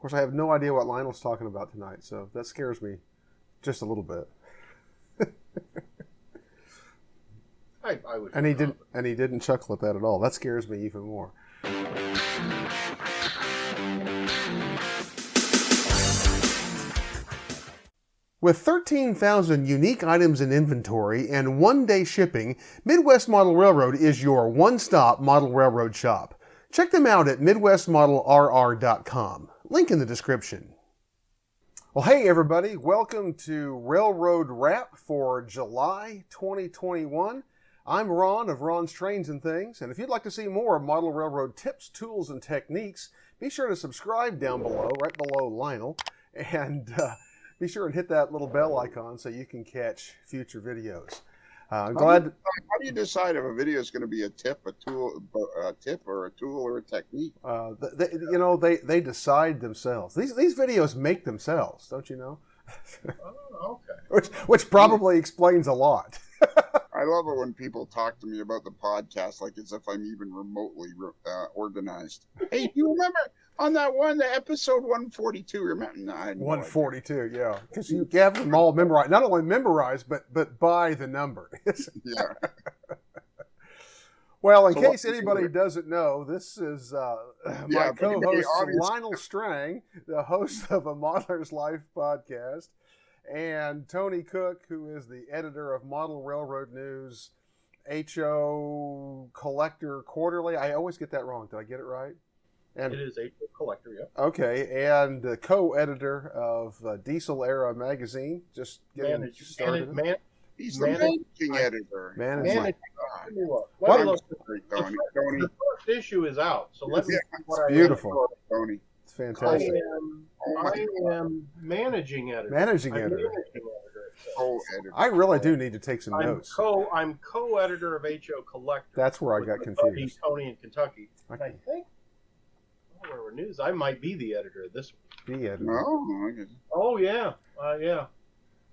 course, I have no idea what Lionel's talking about tonight, so that scares me just a little bit. I would. And he didn't chuckle at that at all. That scares me even more. With 13,000 unique items in inventory and one-day shipping, Midwest Model Railroad is your one-stop model railroad shop. Check them out at midwestmodelrr.com. Link in the description. Well, hey everybody, welcome to Railroad Wrap for July 2021. I'm Ron of Ron's Trains and Things, and if you'd like to see more model railroad tips, tools, and techniques, be sure to subscribe down below, right below Lionel, and be sure and hit that little bell icon so you can catch future videos. How do you decide if a video is going to be a tip, a tool, or a tool, or a technique? They decide themselves. These videos make themselves, don't you know? Oh, okay. Which probably explains a lot. I love it when people talk to me about the podcast like as if I'm even remotely organized. Hey, do you remember on that one, the episode 142? Remember? No, 142, yeah. Because you have them all memorized. Not only memorized, but by the number. Yeah. Well, in case anybody doesn't know, this is my co-host Lionel Strang, the host of A Modeler's Life podcast, and Tony Cook, who is the editor of Model Railroad News, HO Collector Quarterly. I always get that wrong. Did I get it right? And it is HO Collector, yeah. Okay, and the co-editor of Diesel Era magazine. Just getting started. He's the managing editor. Managing. The first issue is out, so let's see what beautiful. Tony. It's fantastic. I am managing editor. Managing editor. Co-editor. I really do need to take some notes. I'm co-editor of HO Collector. That's where I got confused. Tony in Kentucky. I think, Railroad News, I might be the editor of this one. The editor. Oh, yeah. Yeah.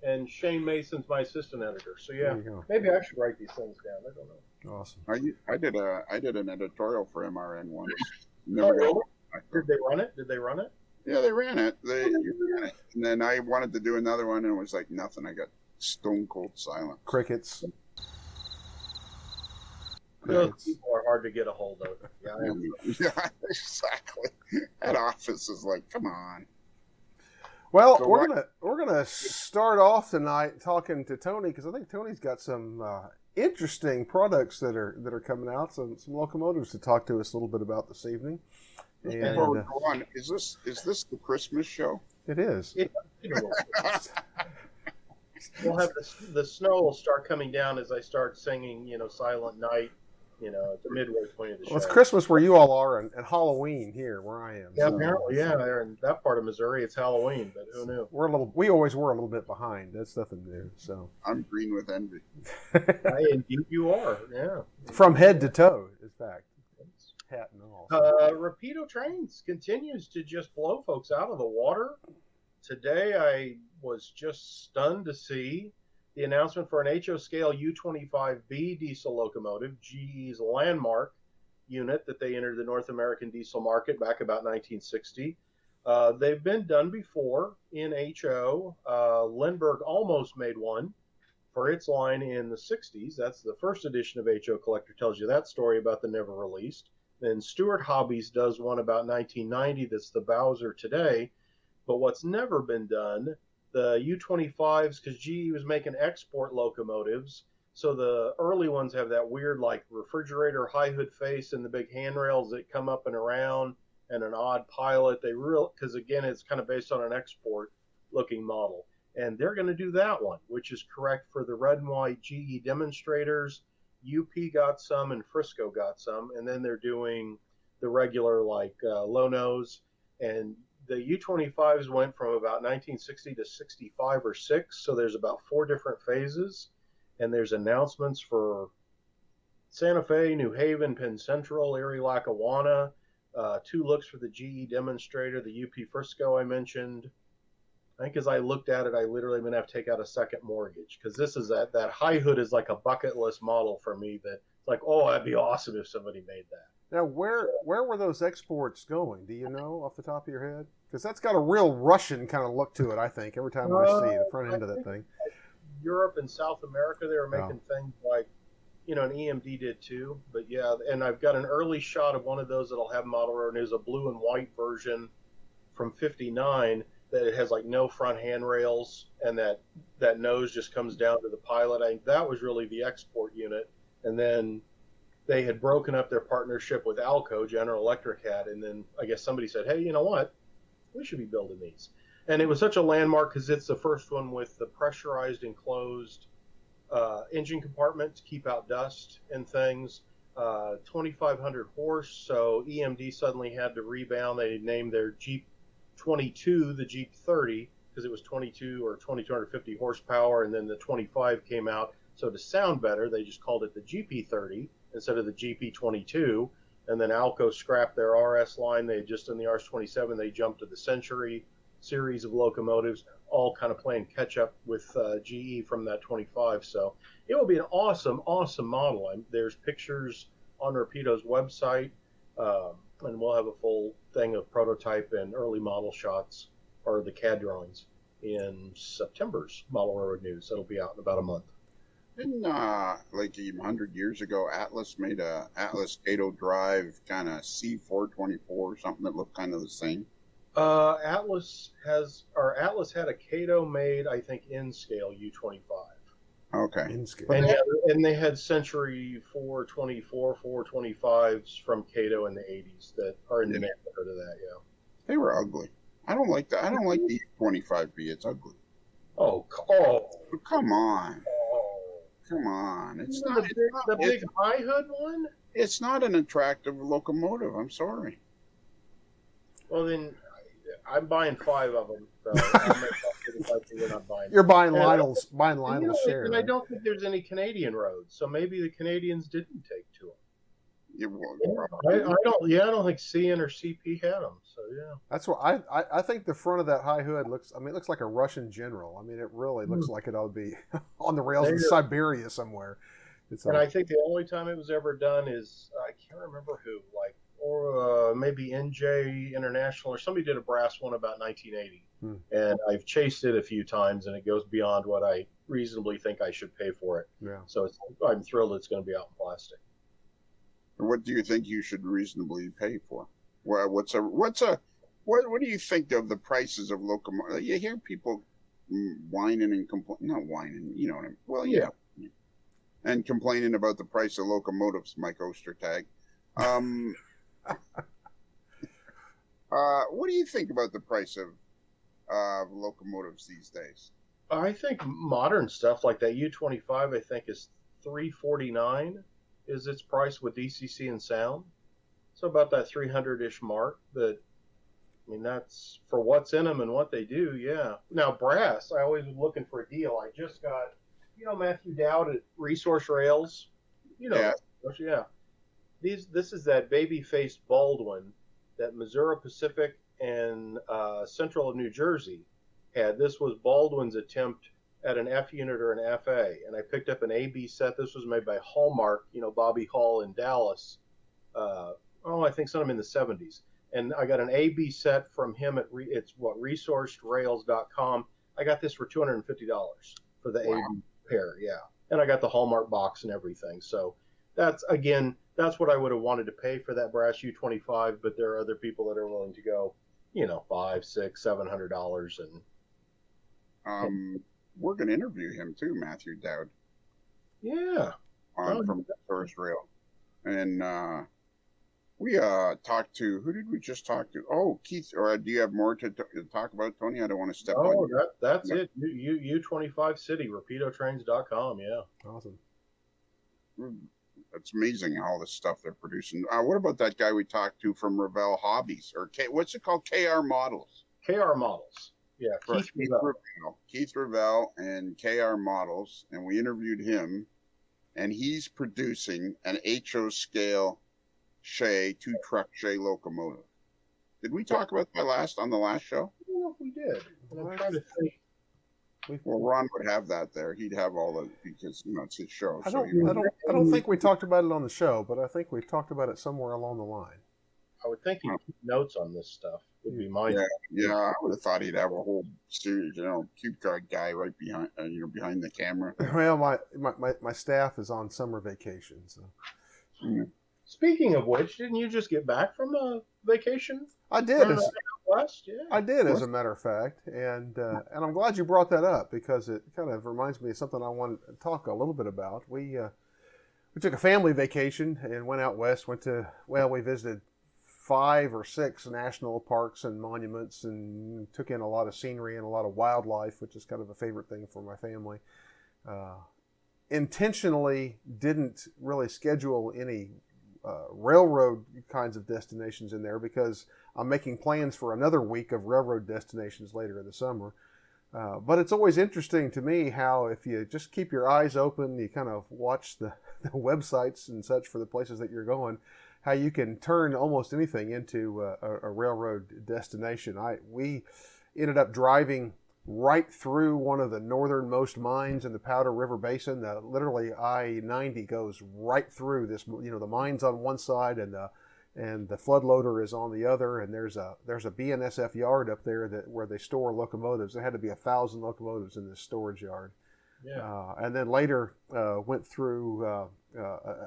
And Shane Mason's my assistant editor. So, yeah. Maybe I should write these things down. I don't know. Awesome. I did an editorial for MRN once. Really? Did they run it? Yeah, they ran it. They ran it. And then I wanted to do another one, and it was like nothing. I got stone cold silent. Crickets. Those people are hard to get a hold of. Yeah, exactly. That office is like, come on. Well, so we're gonna start off tonight talking to Tony because I think Tony's got some interesting products that are coming out. Some locomotives to talk to us a little bit about this evening. Before we go on, is this the Christmas show? It is. We'll have the snow will start coming down as I start singing, Silent Night, at the midway point of the show. Well, it's Christmas where you all are, and Halloween here where I am. Yeah, apparently, there in that part of Missouri, it's Halloween, but who knew? We always were a little bit behind. That's nothing new. So I'm green with envy. Indeed, you are. Yeah. From head to toe, in fact. Hat and all. Rapido Trains continues to just blow folks out of the water. Today, I was just stunned to see the announcement for an HO scale U25B diesel locomotive, GE's landmark unit that they entered the North American diesel market back about 1960. They've been done before in HO. Lindbergh almost made one for its line in the 60s. That's the first edition of HO Collector tells you that story about the never released. Then Stewart Hobbies does one about 1990 that's the Bowser today. But what's never been done, the U25s, because GE was making export locomotives, so the early ones have that weird like refrigerator high hood face and the big handrails that come up and around and an odd pilot. Because again, it's kind of based on an export looking model. And they're going to do that one, which is correct for the red and white GE demonstrators. UP got some and Frisco got some, and then they're doing the regular like low nose. And the U25s went from about 1960 to 65 or 6, so there's about 4 different phases, and there's announcements for Santa Fe, New Haven, Penn Central, Erie, Lackawanna, 2 looks for the GE demonstrator, the UP Frisco I mentioned. I think as I looked at it, I literally am going to have to take out a second mortgage because this is that high hood is like a bucket list model for me that it's like, oh, that'd be awesome if somebody made that. Now, where were those exports going? Do you know off the top of your head? Because that's got a real Russian kind of look to it, I think, every time I see the front end of that thing. Europe and South America, they were making things like, and EMD did too. But yeah, and I've got an early shot of one of those that'll have model road news, a blue and white version from '59 that it has like no front handrails, and that nose just comes down to the pilot. That was really the export unit. And then they had broken up their partnership with Alco, General Electric had, and then I guess somebody said, hey, you know what? We should be building these. And it was such a landmark because it's the first one with the pressurized enclosed engine compartment to keep out dust and things. 2,500 horse, so EMD suddenly had to rebound. They named their Jeep 22 the Jeep 30 because it was 22 or 2,250 horsepower, and then the 25 came out. So to sound better, they just called it the GP30 instead of the GP22. And then Alco scrapped their RS line. They just in the RS27, they jumped to the Century series of locomotives, all kind of playing catch up with GE from that 25. So it will be an awesome, awesome model. There's pictures on Rapido's website, and we'll have a full thing of prototype and early model shots, or the CAD drawings, in September's Model Railroad News. That'll be out in about a month. Didn't, like 100 years ago, Atlas made a Atlas Cato Drive kind of C424 or something that looked kind of the same? Atlas had a Cato made, I think, in scale U25. Okay. In scale. And they had Century 424, 425s from Cato in the 80s that are in the neighborhood of that, yeah. They were ugly. I don't like that. I don't like the 25B. It's ugly. Oh, come on. Come on. It's not the big high hood one? It's not an attractive locomotive. I'm sorry. Well, then I'm buying 5 of them. So you're not buying. You're buying Lionel's share. And I don't think there's any Canadian roads, so maybe the Canadians didn't take to them. I don't think CN or CP had them. So yeah, that's what I think. The front of that high hood looks. I mean, it looks like a Russian general. I mean, it really looks like it ought to be on the rails in Siberia somewhere. I think the only time it was ever done is I can't remember who, or maybe NJ International or somebody did a brass one about 1980, and I've chased it a few times, and it goes beyond what I reasonably think I should pay for it. Yeah. So I'm thrilled it's going to be out in plastic. What do you think you should reasonably pay for? Well, what do you think of the prices of locomotives? You hear people whining and not whining, you know what I mean? Well, yeah. And complaining about the price of locomotives, Mike Ostertag. What do you think about the price of locomotives these days? I think modern stuff like that U25, I think, is $349 is its price with DCC and sound. So about that 300-ish mark. That's for what's in them and what they do, yeah. Now, brass, I always was looking for a deal. I just got, Matthew Dowd at Resource Rails. Yeah. This is that baby-faced Baldwin that Missouri Pacific and Central of New Jersey had. This was Baldwin's attempt at an F unit or an FA, and I picked up an AB set. This was made by Hallmark, Bobby Hall in Dallas. I think sometime in the 70s. And I got an AB set from him at resourcerails.com. I got this for $250 for the AB pair, yeah. And I got the Hallmark box and everything. So that's what I would have wanted to pay for that brass U25, but there are other people that are willing to go, $500, $600, $700 and we're going to interview him too, Matthew Dowd. Yeah. From Resource Rail. And we talked to, who did we just talk to? Oh, Keith, or do you have more to talk about, Tony? I don't want to step on you. That's it. U25 City, rapidotrains.com, yeah. Awesome. It's amazing all the stuff they're producing. What about that guy we talked to from Revell Hobbies? Or what's it called? KR Models. KR Models. Yeah, Keith Revell and KR Models, and we interviewed him, and he's producing an HO scale Shay 2-truck Shay locomotive. Did we talk about that on the last show? I don't know if we did. I'm trying to think. Well, Ron would have that there. He'd have all the because it's his show. I don't think we talked about it on the show, but I think we talked about it somewhere along the line. I would think he'd keep notes on this stuff. Would be my yeah. I would have thought he'd have a whole series, cue card guy right behind, behind the camera. Well, my staff is on summer vacation, so. Speaking of which, didn't you just get back from a vacation? I did. West? Yeah. I did, as a matter of fact, and I'm glad you brought that up because it kind of reminds me of something I wanted to talk a little bit about. We took a family vacation and went out west. We visited 5 or 6 national parks and monuments and took in a lot of scenery and a lot of wildlife, which is kind of a favorite thing for my family. Intentionally didn't really schedule any railroad kinds of destinations in there because I'm making plans for another week of railroad destinations later in the summer. But it's always interesting to me how if you just keep your eyes open, you kind of watch the websites and such for the places that you're going, how you can turn almost anything into a railroad destination. We ended up driving right through one of the northernmost mines in the Powder River Basin. Literally I-90 goes right through this. The mine's on one side and the flood loader is on the other. And there's a BNSF yard up there where they store locomotives. There had to be 1,000 locomotives in this storage yard. Yeah. And then later went through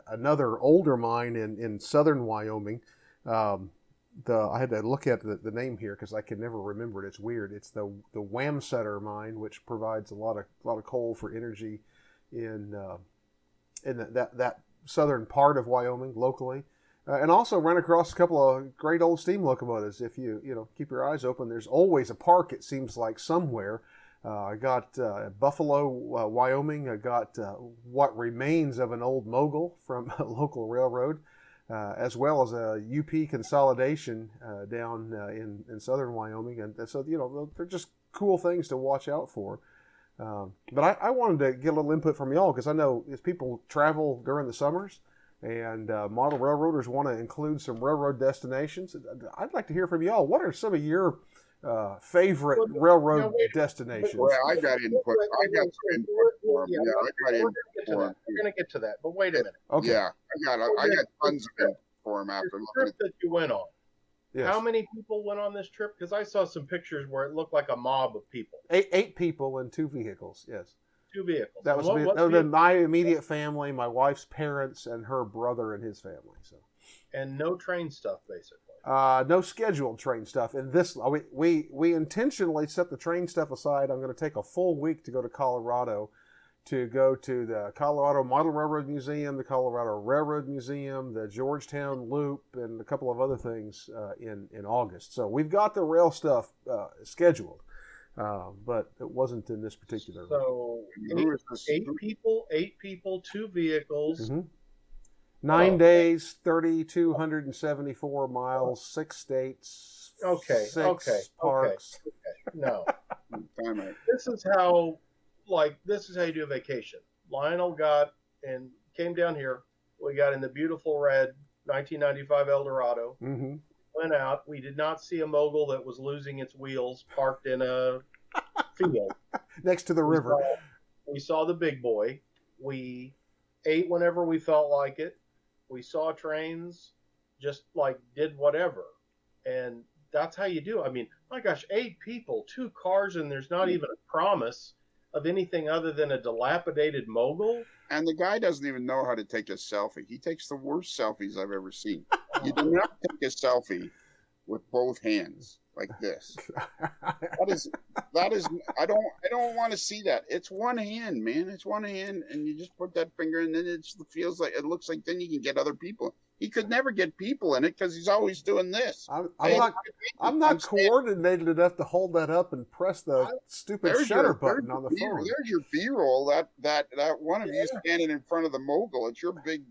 another older mine in southern Wyoming. I had to look at the name here because I can never remember it. It's weird. It's the Wamsetter Mine, which provides a lot of coal for energy in that southern part of Wyoming locally, and also ran across a couple of great old steam locomotives. If you keep your eyes open, there's always a park. It seems like somewhere. I got Buffalo, Wyoming. I got what remains of an old mogul from a local railroad. As well as a UP consolidation down in southern Wyoming. And so, they're just cool things to watch out for. But I wanted to get a little input from y'all because I know as people travel during the summers and model railroaders want to include some railroad destinations, I'd like to hear from y'all. What are some of your favorite railroad destinations? Well, I got input. I got some input for them. Yeah, I got input for them. We're going to get to that, but wait a minute. Okay. Yeah, I got tons of input for them after the trip that you went on. Yes. How many people went on this trip? Because I saw some pictures where it looked like a mob of people. 8 people in 2 vehicles. Yes. 2 vehicles. That was been my immediate family, my wife's parents, and her brother and his family. So. And no train stuff, basically. No scheduled train stuff. And this, we intentionally set the train stuff aside. I'm going to take a full week to go to Colorado, to go to the Colorado Model Railroad Museum, the Colorado Railroad Museum, the Georgetown Loop, and a couple of other things in August. So we've got the rail stuff scheduled, but it wasn't in this particular. So 8 people, 2 vehicles. Mm-hmm. 9 days, 3,274 miles, 6 states. 6 parks. Okay. No. This is how you do a vacation. Lionel came down here. We got in the beautiful red 1995 Eldorado. Mm-hmm. Went out. We did not see a mogul that was losing its wheels parked in a field. Next to the river. We saw the big boy. We ate whenever we felt like it. We saw trains, just did whatever. And that's how you do it. I mean, my gosh, 8 people, 2 cars, and there's not even a promise of anything other than a dilapidated mogul. And the guy doesn't even know how to take a selfie. He takes the worst selfies I've ever seen. You do not take a selfie with both hands like this. That is I don't want to see that. It's one hand, man. It's one hand, and you just put that finger, and then it looks like then you can get other people. He could never get people in it because he's always doing this. I'm not coordinated enough to hold that up and press the stupid shutter button on the phone. There's your B-roll. That one of you standing in front of the mogul. It's your big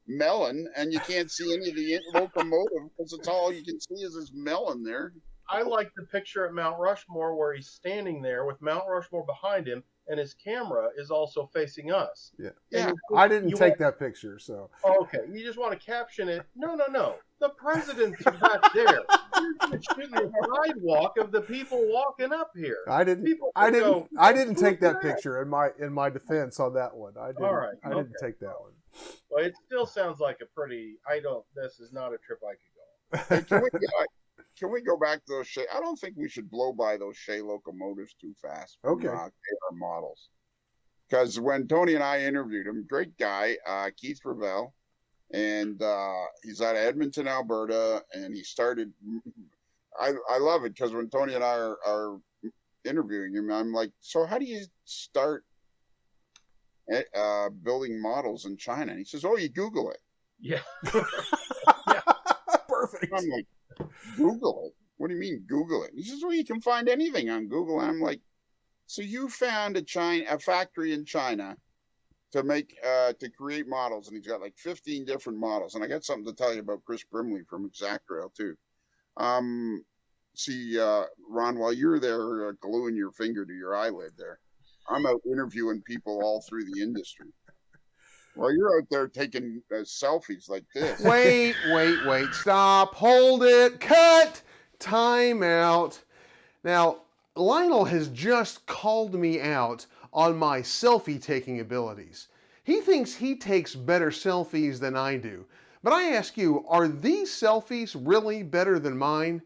melon, and you can't see any of the locomotive because it's all you can see is this melon there. I like the picture at Mount Rushmore where he's standing there with Mount Rushmore behind him, and his camera is also facing us. Yeah. I didn't take that picture, so. Okay. You just want to caption it. No. The president's back there. You're just shooting the sidewalk of the people walking up here. I didn't take that picture in my defense on that one. I didn't take that one. Well, it still sounds like a pretty. This is not a trip I could go on. Hey, can we go back to those Shay? I don't think we should blow by those Shay locomotives too fast. Okay. Our models. Because when Tony and I interviewed him, great guy, Keith Ravel, and he's out of Edmonton, Alberta, and he started. I love it because when Tony and I are interviewing him, I'm like, so how do you start building models in China? And he says, oh, you Google it. Yeah. Yeah. Perfect. I'm like, Google it? What do you mean Google it? He says, well, you can find anything on Google. And I'm like, so you found a factory in China to create models, and he's got like 15 different models. And I got something to tell you about Chris Brimley from Xactrail too. Ron, while you're there gluing your finger to your eyelid there, I'm out interviewing people all through the industry. While you're out there taking selfies like this. Wait. Stop. Hold it. Cut. Time out. Now, Lionel has just called me out on my selfie-taking abilities. He thinks he takes better selfies than I do. But I ask you, are these selfies really better than mine?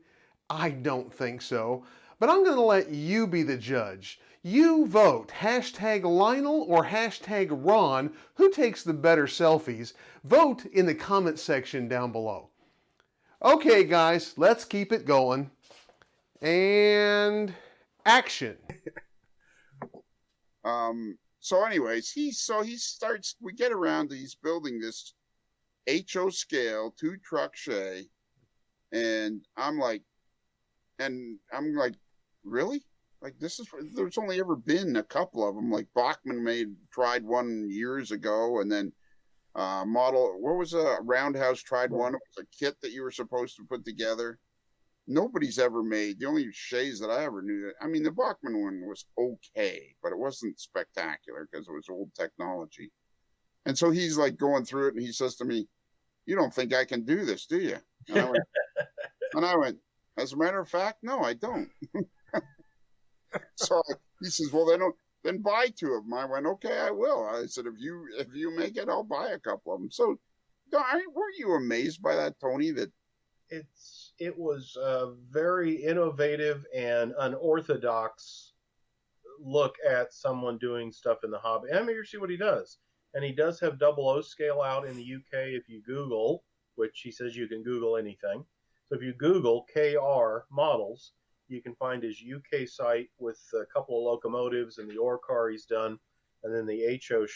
I don't think so. But I'm going to let you be the judge. You vote #Lionel or #Ron, who takes the better selfies. Vote in the comment section down below. Okay, guys, let's keep it going. And action. So anyways, we get around to he's building this HO scale 2-truck Shay, and I'm like, really? Like there's only ever been a couple of them. Like Bachman tried one years ago, and then Roundhouse tried one. It was a kit that you were supposed to put together. Nobody's ever made. The only Shays that I ever knew the Bachman one was okay, but it wasn't spectacular because it was old technology. And so he's like going through it, and he says to me, "You don't think I can do this, do you?" And I went, as a matter of fact, no, I don't. So he says, well, then buy 2 of them. I went, okay, I will. I said, if you make it, I'll buy a couple of them. So were you amazed by that, Tony? That it was a very innovative and unorthodox look at someone doing stuff in the hobby. And I'm here to see what he does. And he does have 00 scale out in the UK if you Google, which he says you can Google anything. So if you Google KR models, you can find his UK site with a couple of locomotives and the ore car he's done. And then the HO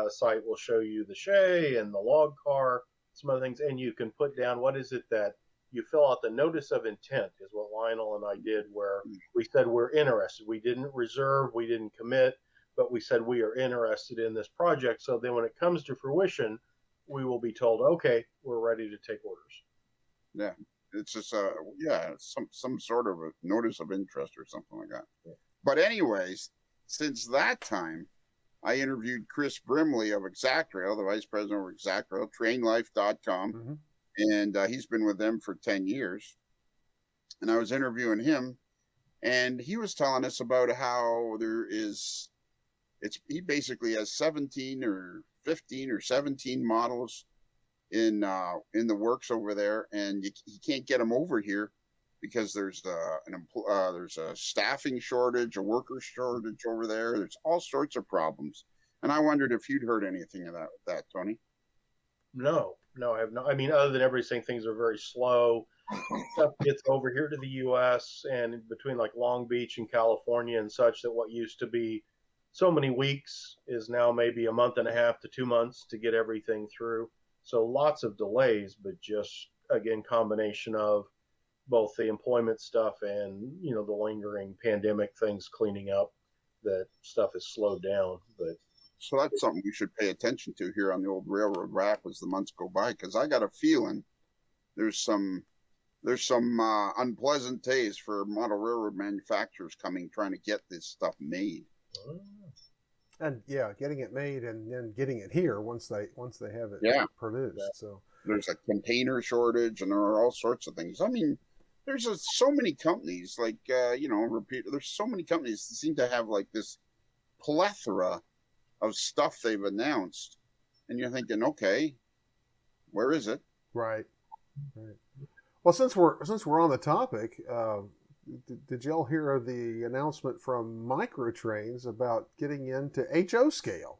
site will show you the Shay and the log car, some other things. And you can put down, what is it that you fill out the notice of intent is what Lionel and I did, where we said we're interested. We didn't reserve, we didn't commit, but we said we are interested in this project. So then when it comes to fruition, we will be told, okay, we're ready to take orders. Yeah. It's just some sort of a notice of interest or something like that. Yeah. But anyways, since that time, I interviewed Chris Brimley of Xactrail, the vice president of Xactrail, trainlife.com, mm-hmm. and he's been with them for 10 years. And I was interviewing him, and he was telling us about how he basically has 17 or 15 or 17 models in the works over there, and he can't get them over here because there's a staffing shortage, a worker shortage over there. There's all sorts of problems, and I wondered if you'd heard anything of that, Tony. No, I have not. I mean, other than everybody saying things are very slow, stuff gets over here to the U.S. and between like Long Beach and California and such, that what used to be so many weeks is now maybe a month and a half to 2 months to get everything through. So lots of delays, but just, again, combination of both the employment stuff and, the lingering pandemic things cleaning up, that stuff is slowed down. But so that's something we should pay attention to here on the old Railroad Wrap as the months go by, because I got a feeling there's some unpleasant days for model railroad manufacturers trying to get this stuff made. And getting it made and then getting it here once they have it produced. Yeah. So there's a container shortage, and there are all sorts of things. I mean, there's so many companies, like, there's so many companies that seem to have like this plethora of stuff they've announced. And you're thinking, okay, where is it? Right. Well, since we're on the topic, did y'all hear of the announcement from Microtrains about getting into HO scale?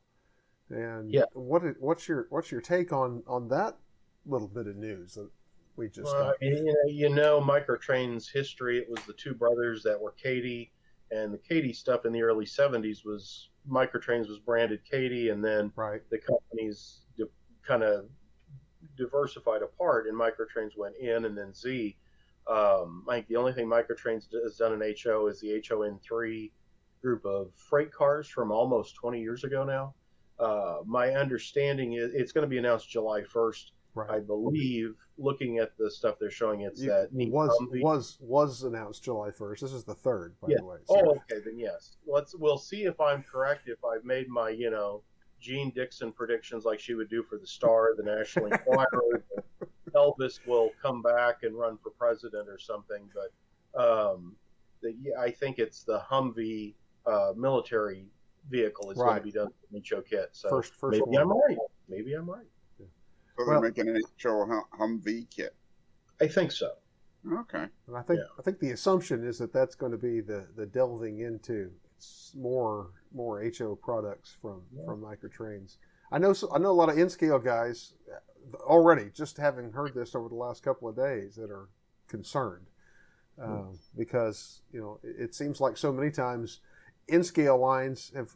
And what's your take on that little bit of news that we just got? Microtrain's history. It was the two brothers that were Katie, and the Katie stuff in the early '70s was Microtrains was branded Katie, and then the companies kind of diversified apart, and Microtrains went in, and then Z. I think the only thing Microtrains has done in HO is the HON3 group of freight cars from almost 20 years ago now. My understanding is it's going to be announced July 1st. I believe, looking at the stuff they're showing, was announced July 1st. This is the 3rd, by the way. So. Oh, okay, then yes. We'll see if I'm correct. If I've made my Jean Dixon predictions like she would do for the Star, the National Enquirer. Elvis will come back and run for president or something, but I think it's the Humvee military vehicle is going to be done with HO kit. So first maybe one. I'm right. Maybe I'm right. So they're making an HO Humvee kit. I think so. Okay. And I think the assumption is that that's going to be the delving into more HO products from Microtrains. I know a lot of in-scale guys already, just having heard this over the last couple of days, that are concerned because it seems like so many times in-scale lines have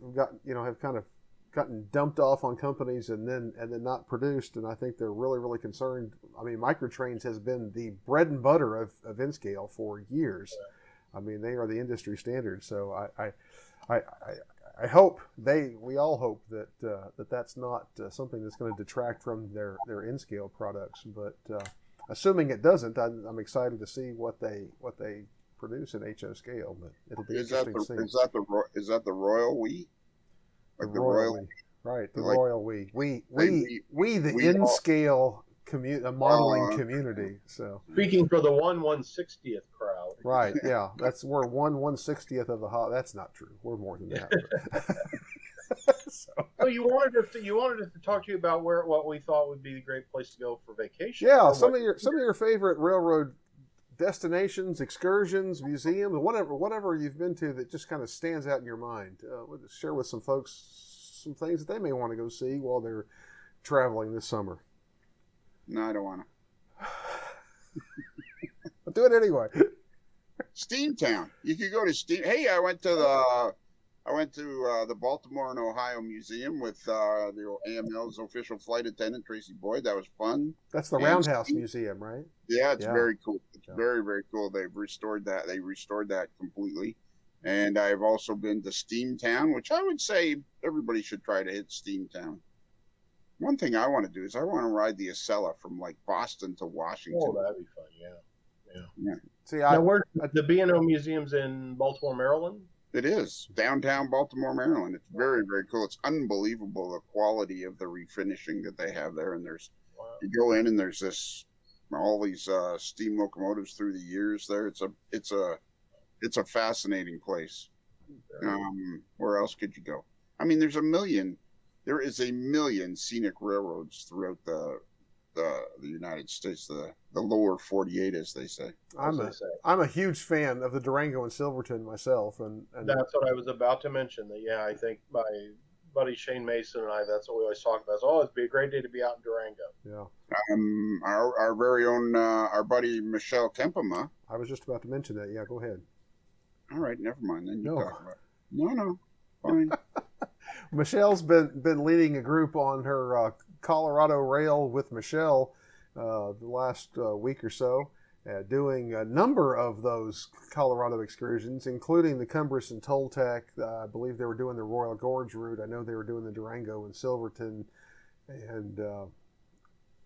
kind of gotten dumped off on companies and then not produced, and I think they're really, really concerned. I mean, Microtrains has been the bread and butter of in-scale for years. I mean, they are the industry standard. So I hope we all hope that that's not something that's going to detract from their in-scale products. But assuming it doesn't, I'm excited to see what they produce in HO scale. But it'll be interesting to see. Is that the Royal We? Like the Royal, right? The Royal We the in-scale modeling community. So speaking for the 1/160th crowd, Right. Yeah, we're 1/160th of the hot. That's not true. We're more than that. So you wanted us to talk to you about what we thought would be a great place to go for vacation. Yeah, some of your favorite railroad destinations, excursions, museums, whatever you've been to that just kind of stands out in your mind. Share with some folks some things that they may want to go see while they're traveling this summer. No, I don't want to. But do it anyway. Steamtown. You could go to Steam. Hey, I went to the Baltimore and Ohio Museum with the AML's official flight attendant Tracy Boyd. That was fun. That's the Roundhouse Museum, right? Yeah, it's very cool. It's very, very cool. They've restored that. They restored that completely. And I've also been to Steamtown, which I would say everybody should try to hit Steamtown. One thing I want to do is I want to ride the Exzel from like Boston to Washington. Oh, that'd be fun. Yeah. See, where the B&O Museum's in Baltimore, Maryland? It is downtown Baltimore, Maryland. It's very, very cool. It's unbelievable the quality of the refinishing that they have there. And you go in and there's all these steam locomotives through the years there. It's a fascinating place. Where else could you go? I mean, there is a million scenic railroads throughout the United States, the lower 48, as they say. I'm a huge fan of the Durango and Silverton myself, and that's what I was about to mention. That I think my buddy Shane Mason and I, that's what we always talk about. It'd be a great day to be out in Durango. Yeah. Our very own our buddy Michelle Kempema. I was just about to mention that. Yeah, go ahead. All right, never mind. Then you talk about it. No, fine. Michelle's been leading a group on her Colorado Rail with Michelle the last week or so, doing a number of those Colorado excursions, including the Cumberland and Toltec. I believe they were doing the Royal Gorge route. I know they were doing the Durango and Silverton, and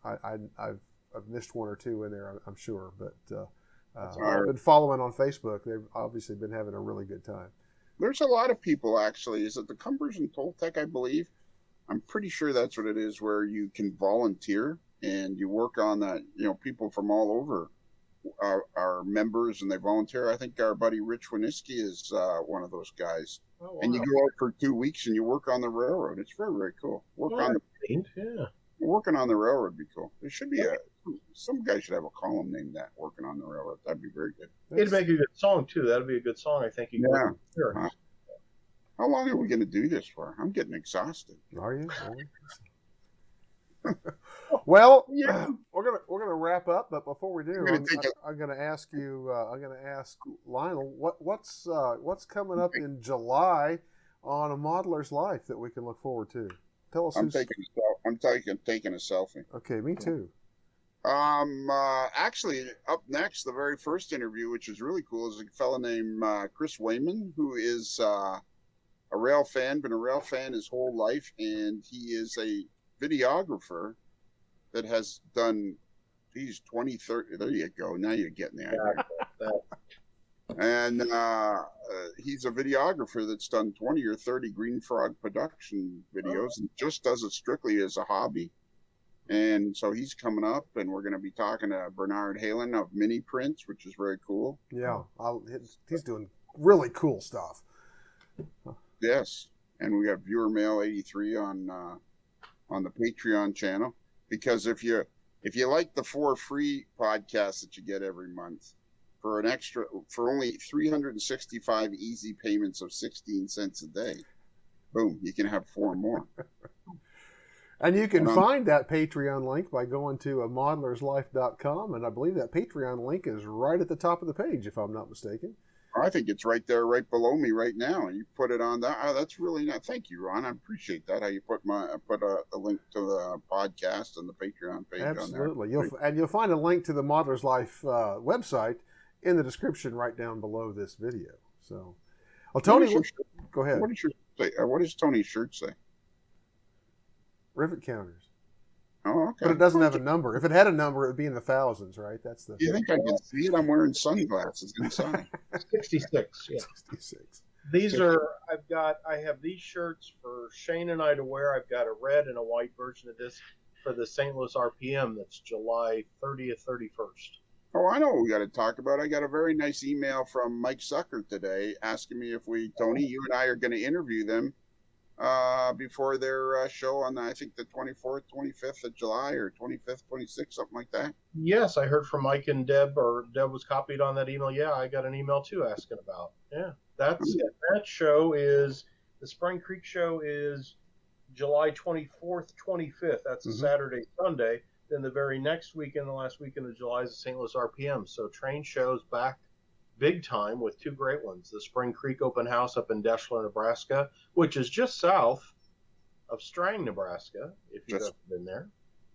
I've missed one or two in there, I'm sure. But I've been following on Facebook. They've obviously been having a really good time. There's a lot of people, actually. Is it the Cumberland and Toltec, I believe? I'm pretty sure that's what it is, where you can volunteer. and you work on that. People from all over are members and they volunteer. I think our buddy Rich Winiski is one of those guys. Oh, wow. And you go out for 2 weeks and you work on the railroad. It's very, very cool. Working on the railroad would be cool. There should be some guy should have a column named that, working on the railroad. That'd be very good. It'd make a good song too. That'd be a good song, I think. Yeah. How long are we going to do this for? I'm getting exhausted. Are you? Well, yeah. we're gonna wrap up, but before we do, I'm gonna ask you. I'm gonna ask Lionel what's coming up in July on A Modeler's Life that we can look forward to. Tell us. I'm taking a selfie. Okay, me too. Actually, up next, the very first interview, which is really cool, is a fellow named Chris Weyman, who is a rail fan, been a rail fan his whole life, and he is a videographer that has done 20, 30. There you go. Now you're getting the idea. And he's a videographer that's done 20 or 30 Green Frog production videos and just does it strictly as a hobby. And so he's coming up, and we're going to be talking to Bernard Halen of Mini Prints, which is very cool. Yeah, he's doing really cool stuff. Yes, and we got Viewer Mail 83 on the Patreon channel, because if you like the 4 free podcasts that you get every month for only 365 easy payments of 16 cents a day, boom, you can have 4 more. And you can find that Patreon link by going to modelerslife.com, and I believe that Patreon link is right at the top of the page, if I'm not mistaken. I think it's right there, right below me right now. You put it on that. Oh, that's really nice. Thank you, Ron. I appreciate that. How you put a link to the podcast and the Patreon page on there. Absolutely. You'll find a link to the Modeler's Life website in the description right down below this video. So, well, Tony, go ahead. What does Tony's shirt say? Rivet counters. Oh, okay. But it doesn't have a number. If it had a number, it would be in the thousands, right? That's the. You think I can see it? I'm wearing sunglasses inside. 66. Yeah. 66. These are. I have these shirts for Shane and I to wear. I've got a red and a white version of this for the St. Louis RPM. That's July 30th, 31st. Oh, I know what we got to talk about. I got a very nice email from Mike Zucker today asking me if Tony, you and I are going to interview them before their show on, I think, the 24th, 25th of July, or 25th, 26th, something like that. Yes, I heard from Mike and Deb, or Deb was copied on that email. Yeah, I got an email too asking about. Yeah, that show is, the Spring Creek show is July 24th, 25th. That's a Saturday, Sunday. Then the very next weekend, the last weekend of July, is the St. Louis RPM. So train shows back big time with 2 great ones. The Spring Creek Open House up in Deschler, Nebraska, which is just south of Strang, Nebraska, if you've ever been there.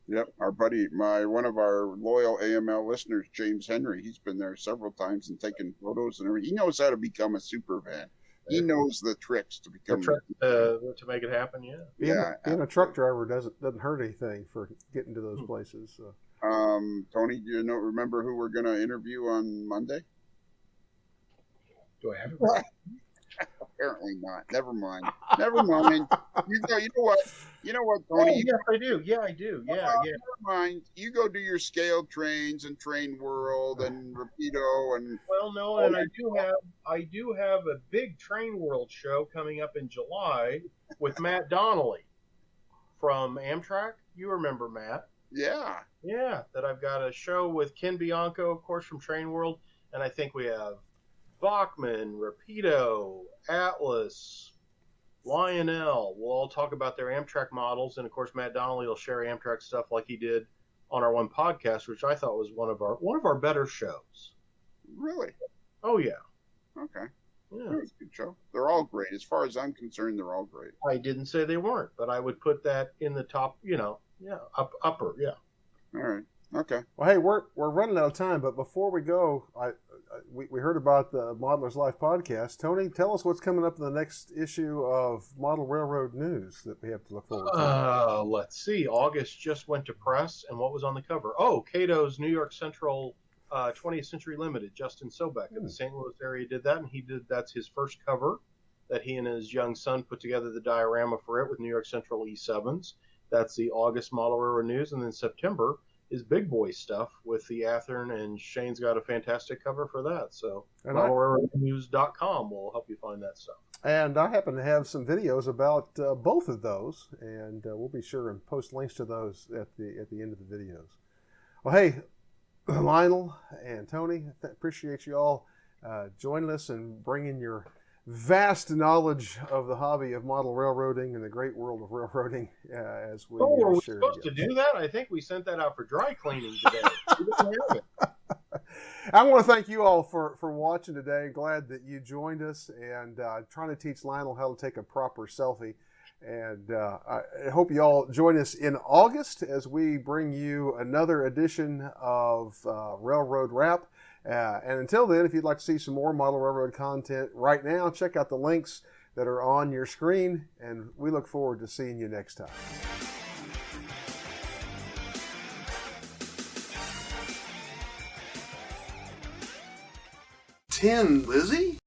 Yep, our buddy, one of our loyal AML listeners, James Henry, he's been there several times and taken photos and everything. He knows how to become a super fan. He knows the tricks to become to make it happen. Yeah. Being a truck driver doesn't hurt anything for getting to those places. So. Tony, do you remember who we're going to interview on Monday? Do I have it? Apparently not. Never mind. You know what, Tony? Oh, yes, I do. Yeah, I do. Yeah. Never mind. You go do your scaled trains and Train World and Rapido and. Well, no, and I do have a big Train World show coming up in July with Matt Donnelly from Amtrak. You remember Matt? Yeah. Yeah, that I've got a show with Ken Bianco, of course, from Train World, and I think we have Bachman, Rapido, Atlas, Lionel. We'll all talk about their Amtrak models, and of course Matt Donnelly will share Amtrak stuff like he did on our one podcast, which I thought was one of our better shows. Really? Oh yeah. Okay. Yeah. It was a good show. They're all great. As far as I'm concerned, they're all great. I didn't say they weren't, but I would put that in the top, upper, yeah. All right. Okay. Well, hey, we're running out of time, but before we go, we heard about the Modeler's Life podcast. Tony, tell us what's coming up in the next issue of Model Railroad News that we have to look forward to. Let's see. August just went to press, and what was on the cover? Oh, Cato's New York Central 20th Century Limited. Justin Sobeck in the St. Louis area did that, and that's his first cover that he and his young son put together the diorama for it with New York Central E7s. That's the August Model Railroad News. And then September is big boy stuff with the Athearn, and Shane's got a fantastic cover for that. So modelrailroadnews.com will help you find that stuff. And I happen to have some videos about both of those, and we'll be sure and post links to those at the end of the videos. Well, hey, Lionel and Tony, appreciate you all joining us and bringing your vast knowledge of the hobby of model railroading and the great world of railroading as we were we share supposed together. to do that? I think we sent that out for dry cleaning today. We didn't have it. I want to thank you all for watching today. Glad that you joined us, and trying to teach Lionel how to take a proper selfie. And I hope you all join us in August as we bring you another edition of Railroad Wrap. And until then, if you'd like to see some more model railroad content right now, check out the links that are on your screen, and we look forward to seeing you next time. Lizzie?